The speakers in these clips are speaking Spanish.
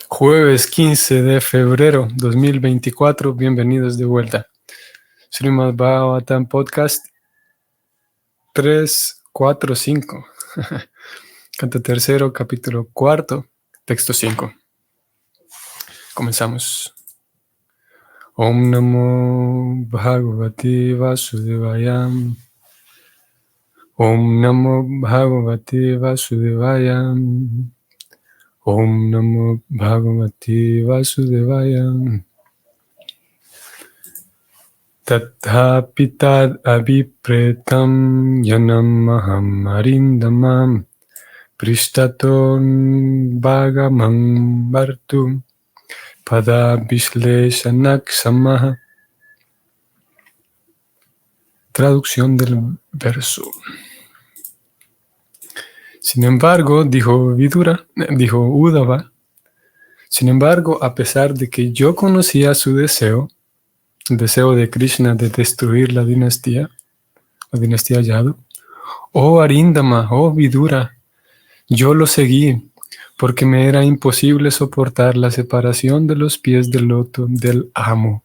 Jueves 15 de febrero 2024, bienvenidos de vuelta. Srimad Bhagavatam Podcast 345, canto tercero, capítulo cuarto, texto 5. Comenzamos. Om Namo Bhagavate Vasudevaya. Om Namo Bhagavate Vasudevaya. Om Namo Bhagavate Vasudevaya. Tathapitad abhipretam yanamaham arindamam prishtaton bhagamam vartu padabhislesanak samaha. Traducción del verso. Sin embargo, dijo Uddhava, sin embargo, a pesar de que yo conocía su deseo, el deseo de Krishna de destruir la dinastía Yadu, oh Arindama, oh Vidura, yo lo seguí porque me era imposible soportar la separación de los pies del loto del amo.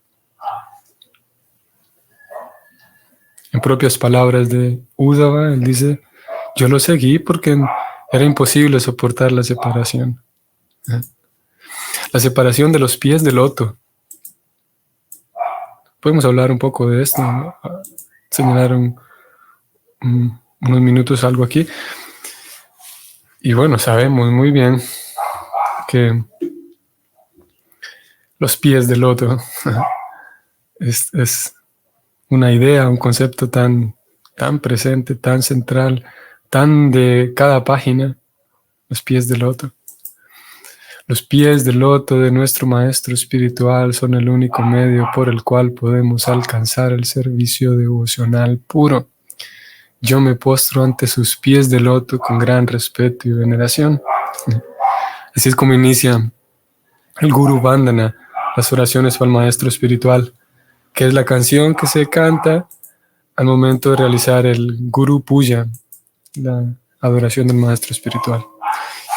En propias palabras de Uddhava, él dice, yo lo seguí porque era imposible soportar la separación. La separación de los pies del loto. Podemos hablar un poco de esto, ¿no? Señalar unos minutos algo aquí. Y bueno, sabemos muy bien que los pies del loto es una idea, un concepto tan presente, tan central, tan de cada página, los pies del loto. Los pies del loto de nuestro maestro espiritual son el único medio por el cual podemos alcanzar el servicio devocional puro. Yo me postro ante sus pies de loto con gran respeto y veneración. Así es como inicia el Guru Vandana, las oraciones para el maestro espiritual, que es la canción que se canta al momento de realizar el Guru Puja, la adoración del maestro espiritual.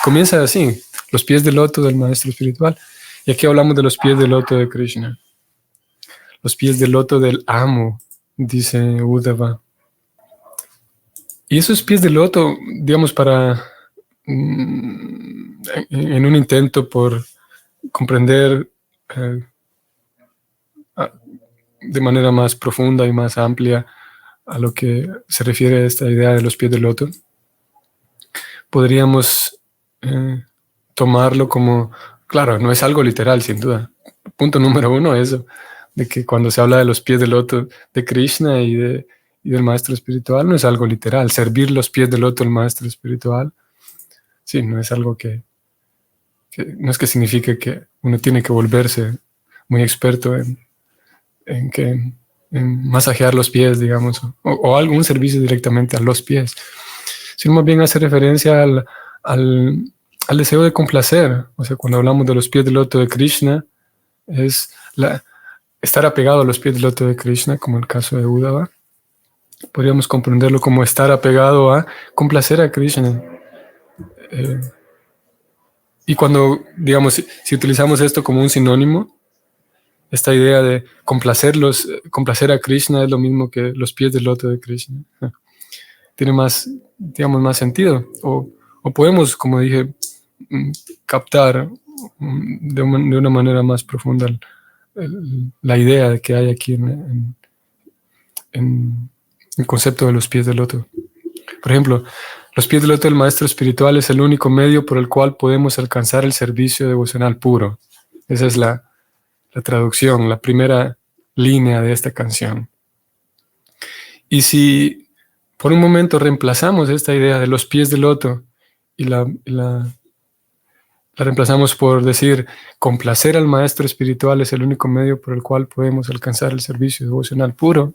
Comienza así, los pies de loto del maestro espiritual. Y aquí hablamos de los pies de loto de Krishna. Los pies de loto del amo, dice Uddhava. Y esos pies de loto, digamos, en un intento por comprender de manera más profunda y más amplia a lo que se refiere a esta idea de los pies de loto, podríamos tomarlo como, claro, no es algo literal, sin duda. Punto número uno, eso, de que cuando se habla de los pies de loto de Krishna y del maestro espiritual, no es algo literal. Servir los pies de loto del maestro espiritual, sí, no es algo que no es que signifique que uno tiene que volverse muy experto en masajear los pies, digamos, o algún servicio directamente a los pies, sino más bien hace referencia al deseo de complacer. O sea, cuando hablamos de los pies del loto de Krishna, es estar apegado a los pies del loto de Krishna, como el caso de Uddhava. Podríamos comprenderlo como estar apegado a complacer a Krishna. Y cuando, digamos, si utilizamos esto como un sinónimo, esta idea de complacer a Krishna es lo mismo que los pies del loto de Krishna. Tiene más, digamos, más sentido. O podemos, como dije, captar de una manera más profunda la idea que hay aquí en el concepto de los pies del loto. Por ejemplo, los pies del loto del maestro espiritual es el único medio por el cual podemos alcanzar el servicio devocional puro. Esa es la traducción, la primera línea de esta canción. Y si por un momento reemplazamos esta idea de los pies del loto y la reemplazamos por decir complacer al maestro espiritual es el único medio por el cual podemos alcanzar el servicio devocional puro,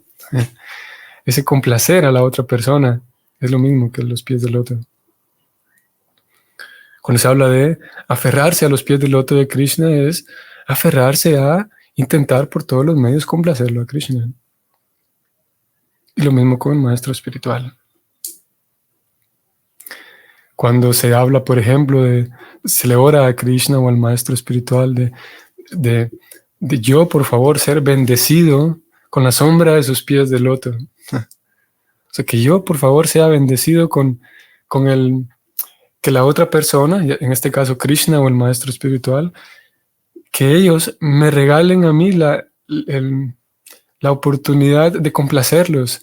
ese complacer a la otra persona es lo mismo que los pies del loto. Cuando se habla de aferrarse a los pies del loto de Krishna, es aferrarse a intentar por todos los medios complacerlo a Krishna. Y lo mismo con el maestro espiritual. Cuando se habla, por ejemplo, se le ora a Krishna o al maestro espiritual de, de yo, por favor, ser bendecido con la sombra de sus pies de loto. O sea, que yo, por favor, sea bendecido con que la otra persona, en este caso Krishna o el maestro espiritual, que ellos me regalen a mí la oportunidad de complacerlos,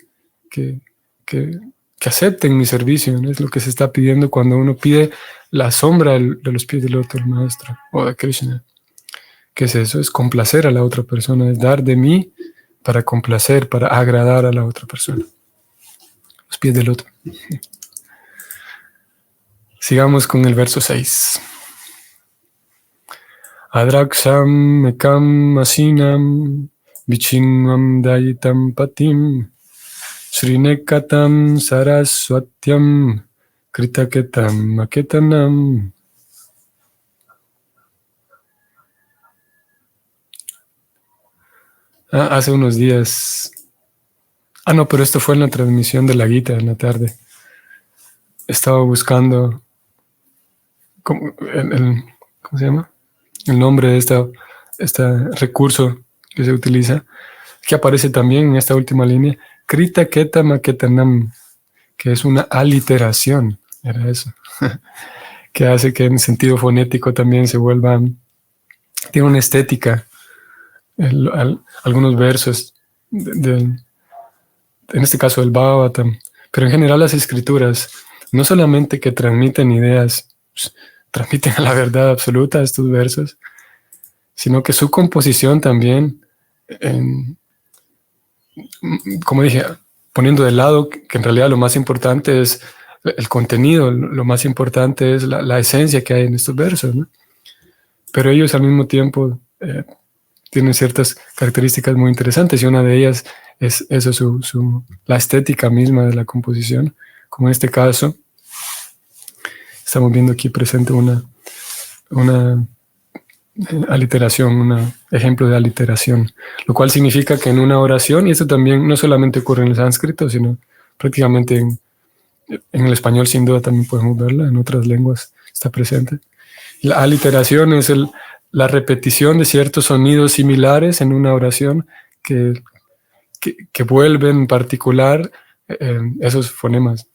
que, que, que acepten mi servicio, ¿no? Es lo que se está pidiendo cuando uno pide la sombra de los pies del otro maestro o de Krishna. ¿Qué es eso? Es complacer a la otra persona, es dar de mí para complacer, para agradar a la otra persona. Los pies del otro. Sigamos con el verso 6. Adraksham mekam asinam vichinvam dayitam patim srinekatam saraswatyam kritaketam maketanam. Hace unos días... no, pero esto fue en la transmisión de la Gita en la tarde. Estaba buscando... ¿Cómo se llama? El nombre de este recurso que se utiliza, que aparece también en esta última línea, Krita Keta Maketanam, que es una aliteración, era eso, que hace que en sentido fonético también se vuelva, tiene una estética, algunos versos, en este caso el Bhagavatam, pero en general las escrituras, no solamente que transmiten ideas, transmiten a la verdad absoluta estos versos, sino que su composición también, como dije, poniendo de lado que en realidad lo más importante es el contenido, lo más importante es la esencia que hay en estos versos, ¿no? Pero ellos al mismo tiempo tienen ciertas características muy interesantes y una de ellas es eso, la estética misma de la composición, como en este caso estamos viendo aquí presente una aliteración, un ejemplo de aliteración, lo cual significa que en una oración, y esto también no solamente ocurre en el sánscrito, sino prácticamente en el español sin duda también podemos verla, en otras lenguas está presente. La aliteración es la repetición de ciertos sonidos similares en una oración que vuelven en particular esos fonemas.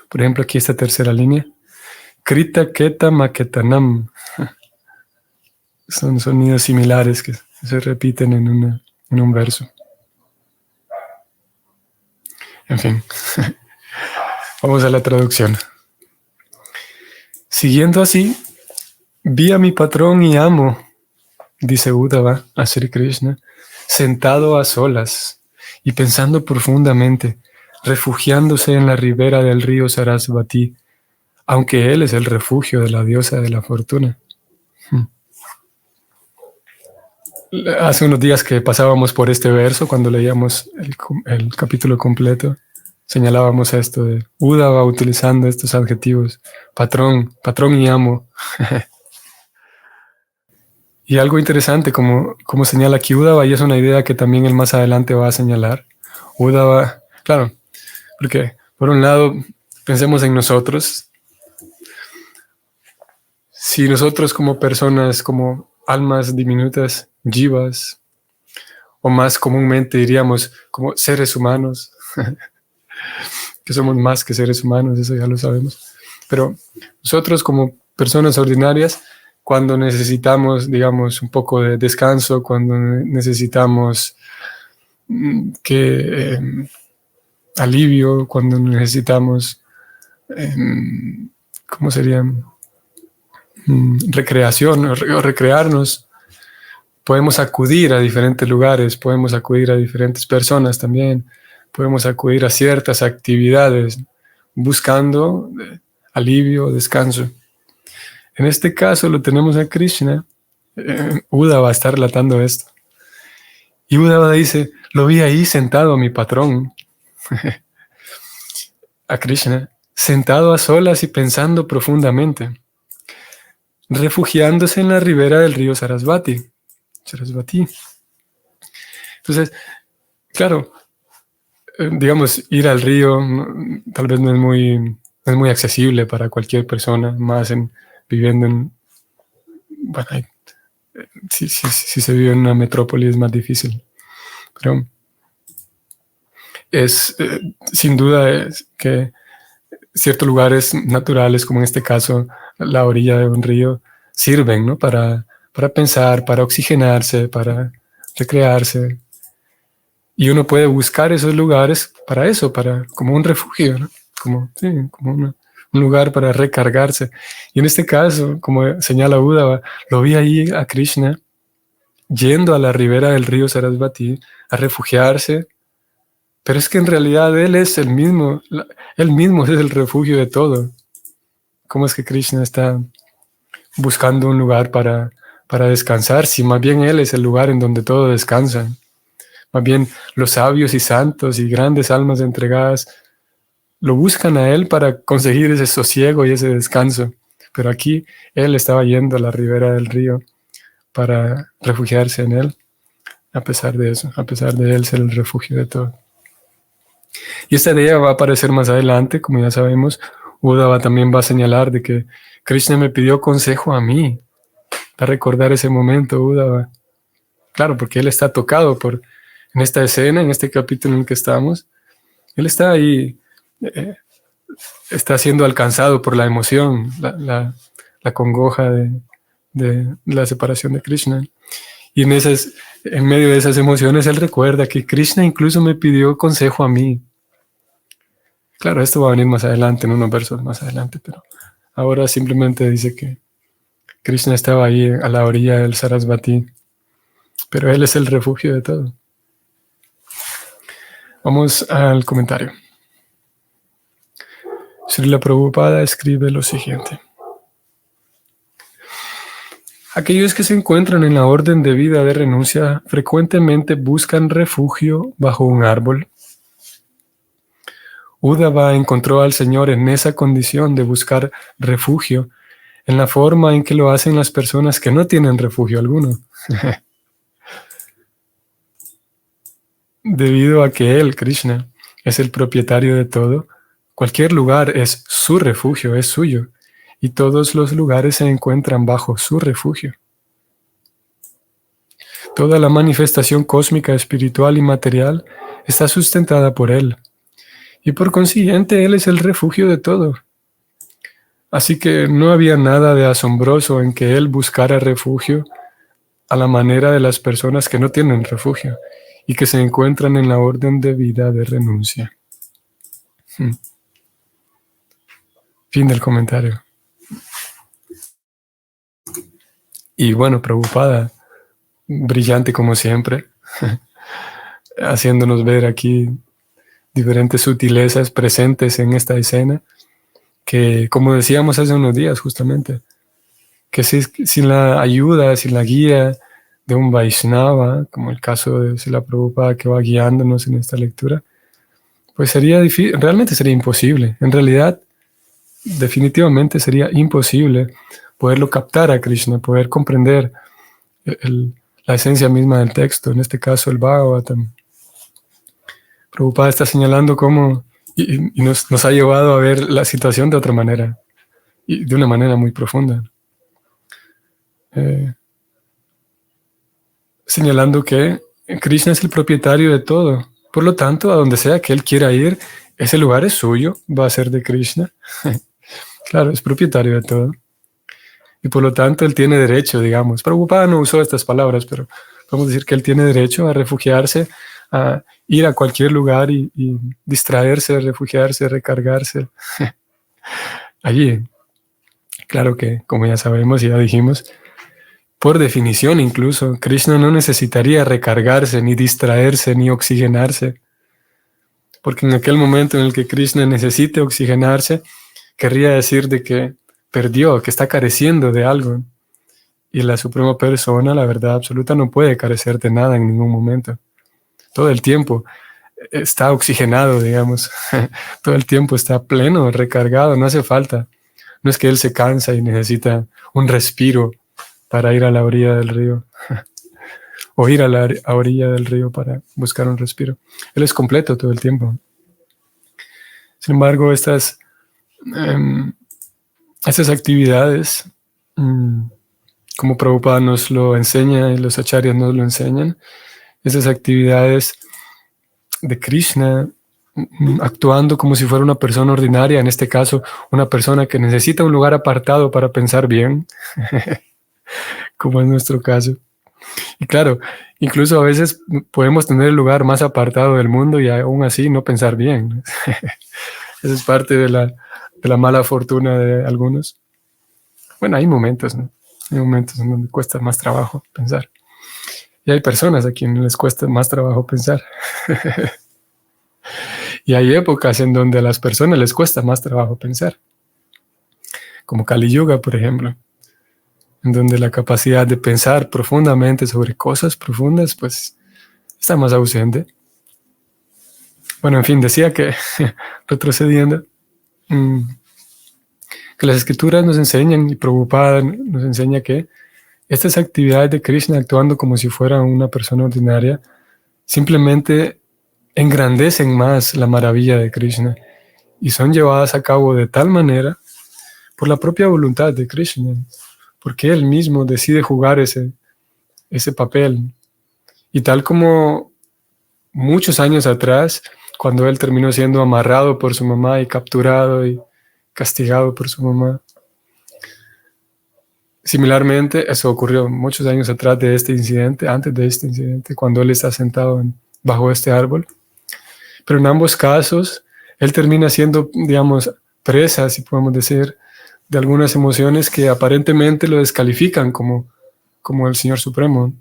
Por ejemplo, aquí esta tercera línea, Krita Keta Maketanam. Son sonidos similares que se repiten en un verso. En fin, vamos a la traducción. Siguiendo así, vi a mi patrón y amo, dice Uddhava a Sri Krishna, sentado a solas y pensando profundamente, refugiándose en la ribera del río Sarasvati, aunque él es el refugio de la diosa de la fortuna. Hace unos días que pasábamos por este verso, cuando leíamos el capítulo completo, señalábamos esto de Uddhava utilizando estos adjetivos, patrón y amo. Y algo interesante, como señala aquí Uddhava, y es una idea que también él más adelante va a señalar. Uddhava, claro, porque por un lado, pensemos en nosotros. Si nosotros como personas, como almas diminutas, jivas, o más comúnmente diríamos como seres humanos, que somos más que seres humanos, eso ya lo sabemos. Pero nosotros como personas ordinarias, cuando necesitamos, digamos, un poco de descanso, cuando necesitamos alivio, cuando necesitamos, ¿cómo sería? Recreación o recrearnos, podemos acudir a diferentes lugares, podemos acudir a diferentes personas también, podemos acudir a ciertas actividades buscando alivio, descanso. En este caso lo tenemos a Krishna. Uddhava va a estar relatando esto. Y Uddhava dice, lo vi ahí sentado a mi patrón, a Krishna, sentado a solas y pensando profundamente, refugiándose en la ribera del río Sarasvati. Entonces, claro, digamos, ir al río tal vez no es muy es muy accesible para cualquier persona, más viviendo en, bueno, si se vive en una metrópoli es más difícil, pero es sin duda es que ciertos lugares naturales, como en este caso la orilla de un río, sirven, ¿no? para pensar, para oxigenarse, para recrearse. Y uno puede buscar esos lugares para eso, como un refugio, ¿no? Como un lugar para recargarse. Y en este caso, como señala Uddhava, lo vi ahí a Krishna yendo a la ribera del río Sarasvati a refugiarse, pero es que en realidad él es él mismo es el refugio de todo. ¿Cómo es que Krishna está buscando un lugar para descansar, si más bien él es el lugar en donde todo descansa? Más bien los sabios y santos y grandes almas entregadas lo buscan a él para conseguir ese sosiego y ese descanso. Pero aquí él estaba yendo a la ribera del río para refugiarse en él, a pesar de eso, a pesar de él ser el refugio de todo. Y esta idea va a aparecer más adelante, como ya sabemos. Uddhava también va a señalar de que Krishna me pidió consejo a mí, para recordar ese momento, Uddhava. Claro, porque él está tocado en esta escena, en este capítulo en el que estamos. Él está ahí, está siendo alcanzado por la emoción, la congoja de la separación de Krishna. Y en medio de esas emociones, él recuerda que Krishna incluso me pidió consejo a mí. Claro, esto va a venir más adelante, en unos versos más adelante, pero ahora simplemente dice que Krishna estaba ahí a la orilla del Sarasvati, pero él es el refugio de todo. Vamos al comentario. Srila Prabhupada escribe lo siguiente. Aquellos que se encuentran en la orden de vida de renuncia frecuentemente buscan refugio bajo un árbol. Uddhava encontró al Señor en esa condición de buscar refugio, en la forma en que lo hacen las personas que no tienen refugio alguno. Debido a que Él, Krishna, es el propietario de todo, cualquier lugar es su refugio, es suyo, y todos los lugares se encuentran bajo su refugio. Toda la manifestación cósmica, espiritual y material está sustentada por Él, y por consiguiente Él es el refugio de todo. Así que no había nada de asombroso en que Él buscara refugio a la manera de las personas que no tienen refugio y que se encuentran en la orden de vida de renuncia. Fin del comentario. Y bueno, Prabhupada, brillante como siempre, haciéndonos ver aquí diferentes sutilezas presentes en esta escena, que como decíamos hace unos días justamente, que sin la ayuda, sin la guía de un Vaishnava, como el caso de Srila Prabhupada que va guiándonos en esta lectura, pues sería difícil, realmente sería imposible. En realidad, definitivamente sería imposible poderlo captar a Krishna, poder comprender la esencia misma del texto, en este caso el Bhagavatam. Prabhupada está señalando cómo y nos ha llevado a ver la situación de otra manera, y de una manera muy profunda. Señalando que Krishna es el propietario de todo. Por lo tanto, a donde sea que él quiera ir, ese lugar es suyo, va a ser de Krishna. Claro, es propietario de todo. Y por lo tanto, él tiene derecho, digamos. Prabhupada no usó estas palabras, pero podemos decir que él tiene derecho a refugiarse, a ir a cualquier lugar y distraerse, refugiarse, recargarse allí. Claro que, como ya sabemos y ya dijimos, por definición incluso, Krishna no necesitaría recargarse, ni distraerse, ni oxigenarse. Porque en aquel momento en el que Krishna necesite oxigenarse, querría decir de que perdió, que está careciendo de algo. Y la Suprema Persona, la verdad absoluta, no puede carecer de nada en ningún momento. Todo el tiempo está oxigenado, digamos. Todo el tiempo está pleno, recargado, no hace falta. No es que él se cansa y necesita un respiro para ir a la orilla del río, o ir a la orilla del río para buscar un respiro. Él es completo todo el tiempo. Sin embargo, estas em, esas actividades, como Prabhupada nos lo enseña y los acharyas nos lo enseñan, esas actividades de Krishna actuando como si fuera una persona ordinaria, en este caso una persona que necesita un lugar apartado para pensar bien, como es nuestro caso. Y claro, incluso a veces podemos tener el lugar más apartado del mundo y aún así no pensar bien. Esa es parte de la mala fortuna de algunos. Bueno, hay momentos, ¿no? Hay momentos en donde cuesta más trabajo pensar. Y hay personas a quienes les cuesta más trabajo pensar. Y hay épocas en donde a las personas les cuesta más trabajo pensar. Como Kali Yuga, por ejemplo, en donde la capacidad de pensar profundamente sobre cosas profundas, pues, está más ausente. Bueno, en fin, decía que, retrocediendo, que las escrituras nos enseñan, y Prabhupada nos enseña que estas actividades de Krishna actuando como si fuera una persona ordinaria, simplemente engrandecen más la maravilla de Krishna y son llevadas a cabo de tal manera por la propia voluntad de Krishna, porque él mismo decide jugar ese papel. Y tal como muchos años atrás, cuando él terminó siendo amarrado por su mamá y capturado y castigado por su mamá, similarmente, eso ocurrió muchos años atrás de este incidente, antes de este incidente, cuando él está sentado bajo este árbol. Pero en ambos casos, él termina siendo, digamos, presa, si podemos decir, de algunas emociones que aparentemente lo descalifican como el Señor Supremo.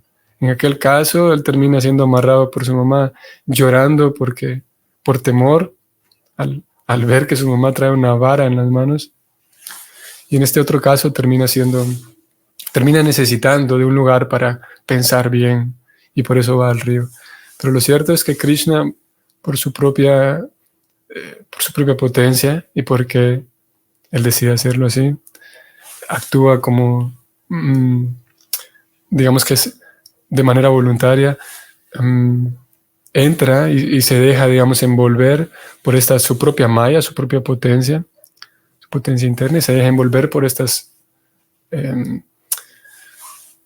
En aquel caso, él termina siendo amarrado por su mamá, llorando por temor al ver que su mamá trae una vara en las manos. Y en este otro caso termina necesitando de un lugar para pensar bien y por eso va al río. Pero lo cierto es que Krishna, por su propia potencia y porque él decide hacerlo así, actúa como, digamos que es de manera voluntaria, entra y se deja, digamos, envolver por su propia maya, su propia potencia, su potencia interna, y se deja envolver por estas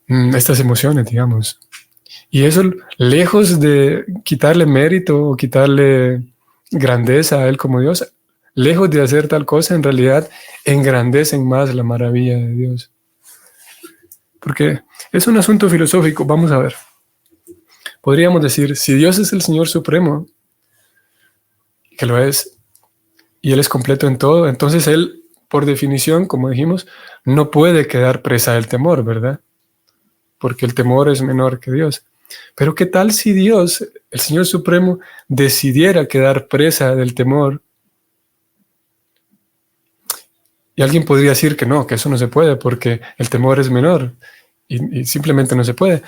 emociones, digamos. Y eso, lejos de quitarle mérito o quitarle grandeza a él como Dios, lejos de hacer tal cosa, en realidad engrandecen más la maravilla de Dios. Porque es un asunto filosófico, vamos a ver. Podríamos decir, si Dios es el Señor Supremo, que lo es, y Él es completo en todo, entonces Él, por definición, como dijimos, no puede quedar presa del temor, ¿verdad? Porque el temor es menor que Dios. Pero ¿qué tal si Dios, el Señor Supremo, decidiera quedar presa del temor? Y alguien podría decir que no, que eso no se puede porque el temor es menor y simplemente no se puede.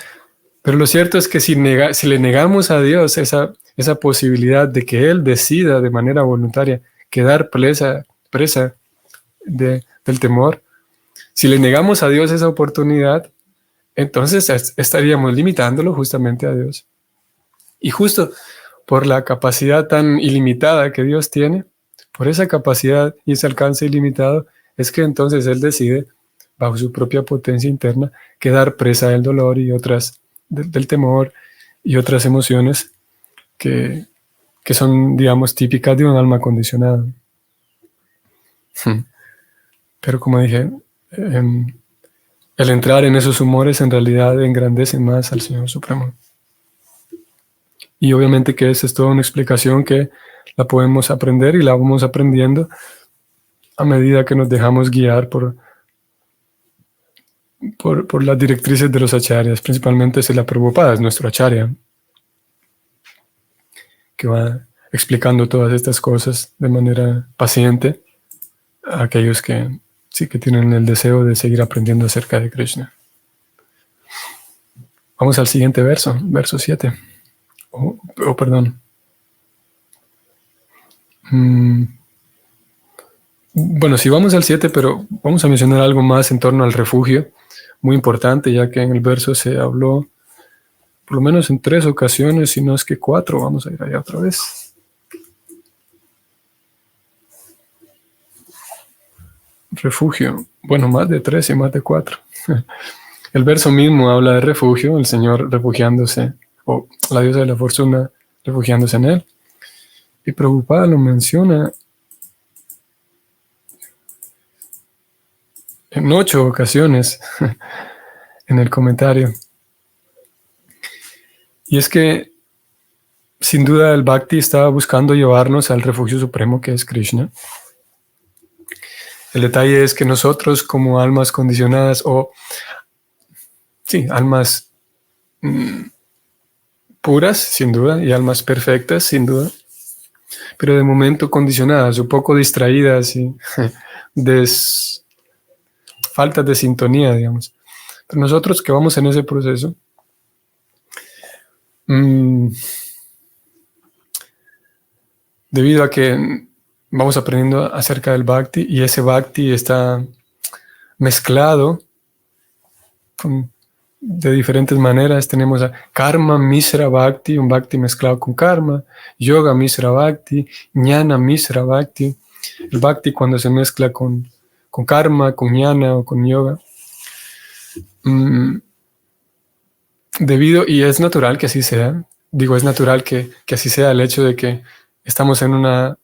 Pero lo cierto es que si le negamos a Dios esa posibilidad de que Él decida de manera voluntaria quedar presa del temor, si le negamos a Dios esa oportunidad, entonces estaríamos limitándolo justamente a Dios. Y justo por la capacidad tan ilimitada que Dios tiene, por esa capacidad y ese alcance ilimitado, es que entonces Él decide, bajo su propia potencia interna, quedar presa del dolor y del temor y otras emociones que son, digamos, típicas de un alma condicionada. Pero como dije, el entrar en esos humores en realidad engrandece más al Señor Supremo. Y obviamente que esa es toda una explicación que la podemos aprender y la vamos aprendiendo a medida que nos dejamos guiar por las directrices de los acharyas, principalmente Srila Prabhupada, es nuestro acharya, que va explicando todas estas cosas de manera paciente a aquellos que sí que tienen el deseo de seguir aprendiendo acerca de Krishna. Vamos al siguiente verso, verso 7. Perdón. Bueno, sí, vamos al 7, pero vamos a mencionar algo más en torno al refugio, muy importante, ya que en el verso se habló por lo menos en 3 ocasiones, si no es que 4. Vamos a ir allá otra vez. refugio. Bueno, más de 3 y más de 4. El verso mismo habla de refugio, el Señor refugiándose, o la diosa de la fortuna refugiándose en él. Y Prabhupada lo menciona en 8 ocasiones en el comentario. Y es que, sin duda, el Bhakti estaba buscando llevarnos al refugio supremo que es Krishna. El detalle es que nosotros, como almas condicionadas, o sí, almas puras, sin duda, y almas perfectas, sin duda, pero de momento condicionadas, un poco distraídas y falta de sintonía, digamos. Pero nosotros que vamos en ese proceso, debido a que vamos aprendiendo acerca del Bhakti, y ese Bhakti está mezclado de diferentes maneras. Tenemos a Karma Misra Bhakti, un Bhakti mezclado con Karma, Yoga Misra Bhakti, Jnana Misra Bhakti. El Bhakti cuando se mezcla con Karma, con Jnana o con Yoga. Y es natural que así sea. Digo, es natural que así sea el hecho de que estamos en una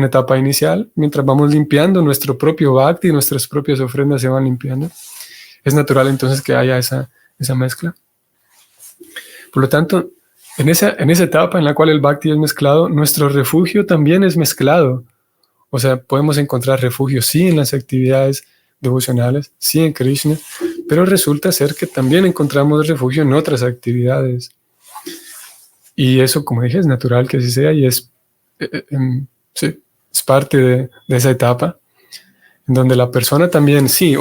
etapa inicial, mientras vamos limpiando nuestro propio Bhakti, nuestras propias ofrendas se van limpiando. Es natural entonces que haya esa mezcla. Por lo tanto, en esa etapa en la cual el Bhakti es mezclado, nuestro refugio también es mezclado. O sea, podemos encontrar refugio sí en las actividades devocionales, sí en Krishna, pero resulta ser que también encontramos refugio en otras actividades. Y eso, como dije, es natural que así sea y es parte de esa etapa en donde la persona también, sí,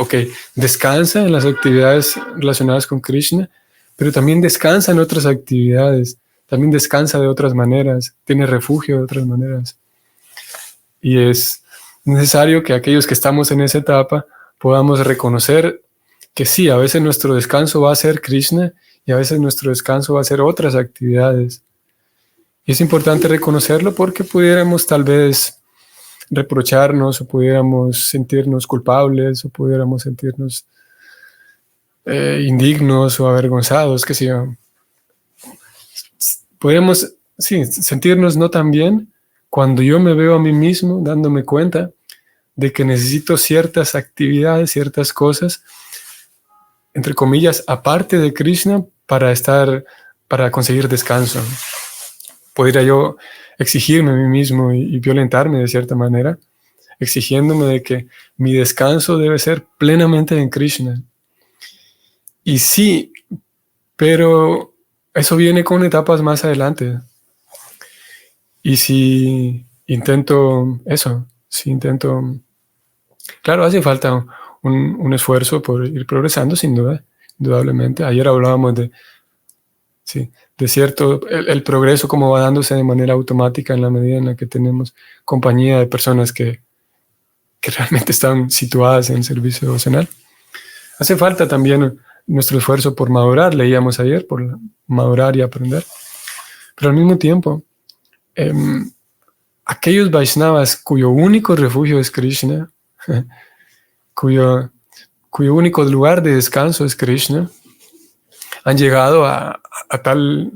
descansa en las actividades relacionadas con Krishna, pero también descansa en otras actividades, también descansa de otras maneras, tiene refugio de otras maneras. Y es necesario que aquellos que estamos en esa etapa podamos reconocer que sí, a veces nuestro descanso va a ser Krishna y a veces nuestro descanso va a ser otras actividades. Y es importante reconocerlo porque pudiéramos tal vez reprocharnos o pudiéramos sentirnos culpables o pudiéramos sentirnos indignos o avergonzados, qué sé yo. Podríamos, sí, sentirnos no tan bien cuando yo me veo a mí mismo dándome cuenta de que necesito ciertas actividades, ciertas cosas, entre comillas, aparte de Krishna para conseguir descanso. Podría yo exigirme a mí mismo y violentarme de cierta manera, exigiéndome de que mi descanso debe ser plenamente en Krishna. Y sí, pero eso viene con etapas más adelante. Y si intento eso, claro, hace falta un esfuerzo por ir progresando, sin duda, indudablemente. Ayer hablábamos de cierto, el progreso como va dándose de manera automática en la medida en la que tenemos compañía de personas que realmente están situadas en servicio devocional. Hace falta también nuestro esfuerzo por madurar, leíamos ayer, por madurar y aprender. Pero al mismo tiempo, aquellos Vaishnavas cuyo único refugio es Krishna, cuyo único lugar de descanso es Krishna, han llegado a tal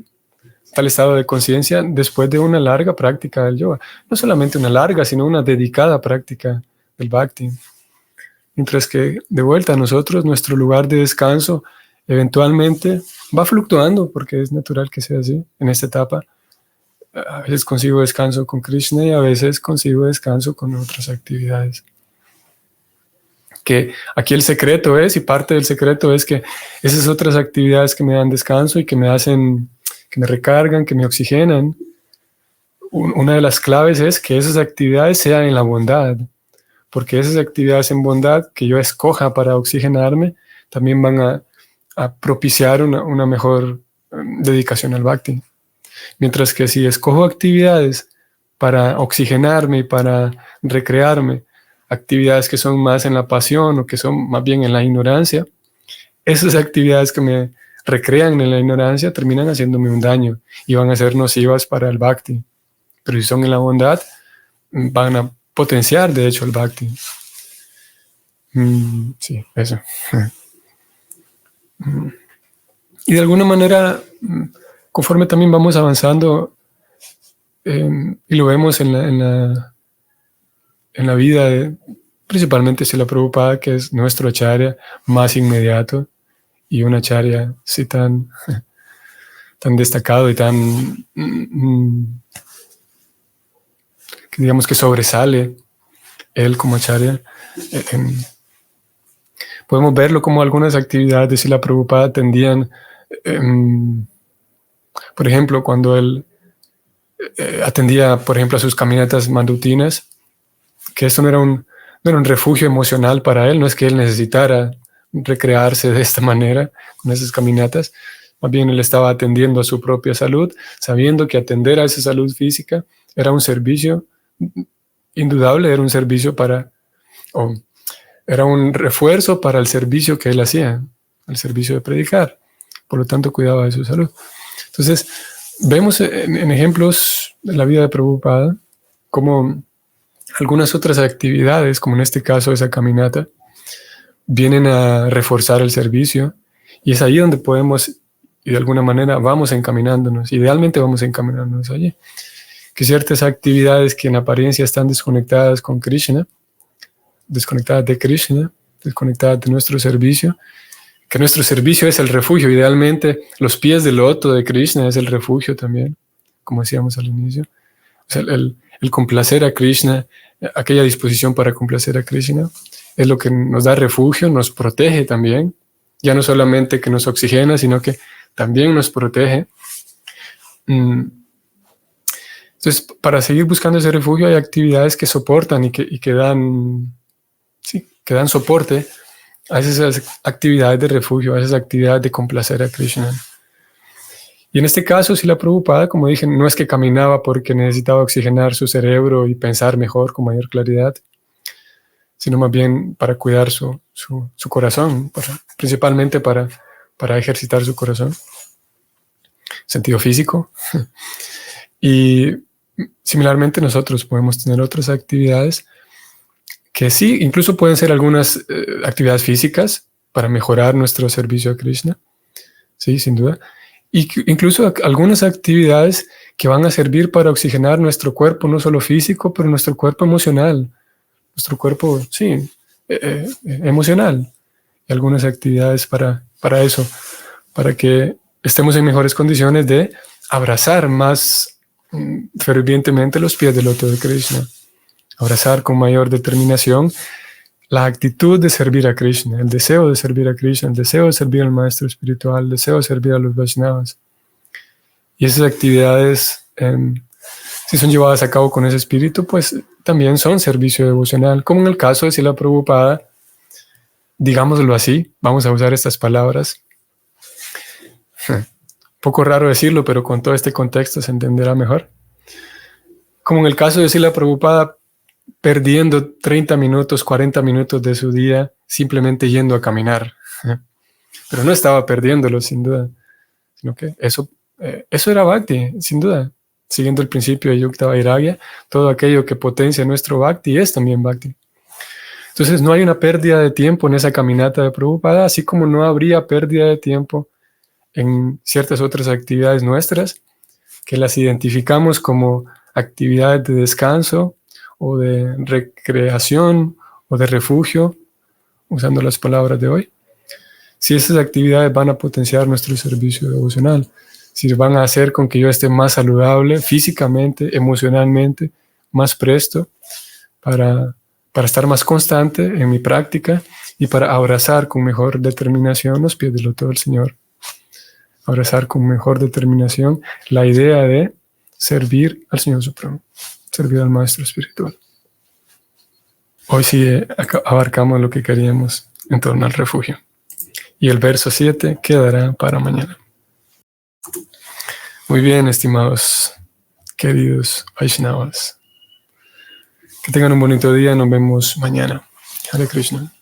estado de conciencia después de una larga práctica del yoga. No solamente una larga, sino una dedicada práctica del Bhakti. Mientras que, de vuelta a nosotros, nuestro lugar de descanso eventualmente va fluctuando, porque es natural que sea así en esta etapa. A veces consigo descanso con Krishna y a veces consigo descanso con otras actividades. Que aquí el secreto es, y parte del secreto es que esas otras actividades que me dan descanso y que me hacen, que me recargan, que me oxigenan, una de las claves es que esas actividades sean en la bondad, porque esas actividades en bondad que yo escoja para oxigenarme también van a propiciar una mejor dedicación al Bhakti. Mientras que si escojo actividades para oxigenarme y para recrearme, actividades que son más en la pasión o que son más bien en la ignorancia, esas actividades que me recrean en la ignorancia terminan haciéndome un daño y van a ser nocivas para el Bhakti. Pero si son en la bondad, van a potenciar de hecho el Bhakti. Sí, eso. Y de alguna manera, conforme también vamos avanzando, y lo vemos en la vida, principalmente Srila Prabhupada, que es nuestro acharya más inmediato, y un acharya sí tan destacado y tan, que digamos que sobresale él como acharya. Podemos verlo como algunas actividades de Srila Prabhupada tendían, por ejemplo, cuando él atendía, por ejemplo, a sus caminatas matutinas, que esto no era un refugio emocional para él, no es que él necesitara recrearse de esta manera con esas caminatas, más bien él estaba atendiendo a su propia salud, sabiendo que atender a esa salud física era un servicio indudable, era un servicio era un refuerzo para el servicio que él hacía, el servicio de predicar. Por lo tanto, cuidaba de su salud. Entonces, vemos en ejemplos de la vida de Prabhupada como algunas otras actividades, como en este caso esa caminata, vienen a reforzar el servicio, y es ahí donde podemos, y de alguna manera vamos encaminándonos, idealmente vamos encaminándonos allí. Que ciertas actividades que en apariencia están desconectadas con Krishna, desconectadas de Krishna, desconectadas de nuestro servicio, que nuestro servicio es el refugio, idealmente los pies del loto de Krishna es el refugio también, como decíamos al inicio. O sea, el complacer a Krishna, aquella disposición para complacer a Krishna, es lo que nos da refugio, nos protege también, ya no solamente que nos oxigena, sino que también nos protege. Entonces, para seguir buscando ese refugio hay actividades que soportan y que dan soporte a esas actividades de refugio, a esas actividades de complacer a Krishna. Y en este caso, Srila Prabhupada, como dije, no es que caminaba porque necesitaba oxigenar su cerebro y pensar mejor con mayor claridad, sino más bien para cuidar su corazón, principalmente para ejercitar su corazón, sentido físico. Y similarmente nosotros podemos tener otras actividades que sí, incluso pueden ser algunas actividades físicas para mejorar nuestro servicio a Krishna, sí, sin duda. Y incluso algunas actividades que van a servir para oxigenar nuestro cuerpo, no solo físico, pero nuestro cuerpo emocional, nuestro cuerpo, sí, emocional. Y algunas actividades para eso, para que estemos en mejores condiciones de abrazar más fervientemente los pies del loto de Krishna. Abrazar con mayor determinación la actitud de servir a Krishna, el deseo de servir a Krishna, el deseo de servir al maestro espiritual, el deseo de servir a los Vaishnavas. Y esas actividades, si son llevadas a cabo con ese espíritu, pues también son servicio devocional, como en el caso de Srila Prabhupada, digámoslo así, vamos a usar estas palabras. Un poco raro decirlo, pero con todo este contexto se entenderá mejor. Como en el caso de Srila Prabhupada, perdiendo 30 minutos, 40 minutos de su día simplemente yendo a caminar. Pero no estaba perdiéndolo, sin duda, sino que eso era Bhakti, sin duda. Siguiendo el principio de Yukta Vairagya, todo aquello que potencia nuestro Bhakti es también Bhakti. Entonces no hay una pérdida de tiempo en esa caminata de Prabhupada, así como no habría pérdida de tiempo en ciertas otras actividades nuestras, que las identificamos como actividades de descanso, o de recreación, o de refugio, usando las palabras de hoy. Si esas actividades van a potenciar nuestro servicio devocional, si van a hacer con que yo esté más saludable físicamente, emocionalmente, más presto para estar más constante en mi práctica y para abrazar con mejor determinación los pies del loto del Señor. Abrazar con mejor determinación la idea de servir al Señor Supremo, servir al Maestro Espiritual. Hoy sí abarcamos lo que queríamos en torno al refugio. Y el verso 7 quedará para mañana. Muy bien, estimados, queridos Vaishnavas. Que tengan un bonito día. Nos vemos mañana. Hare Krishna.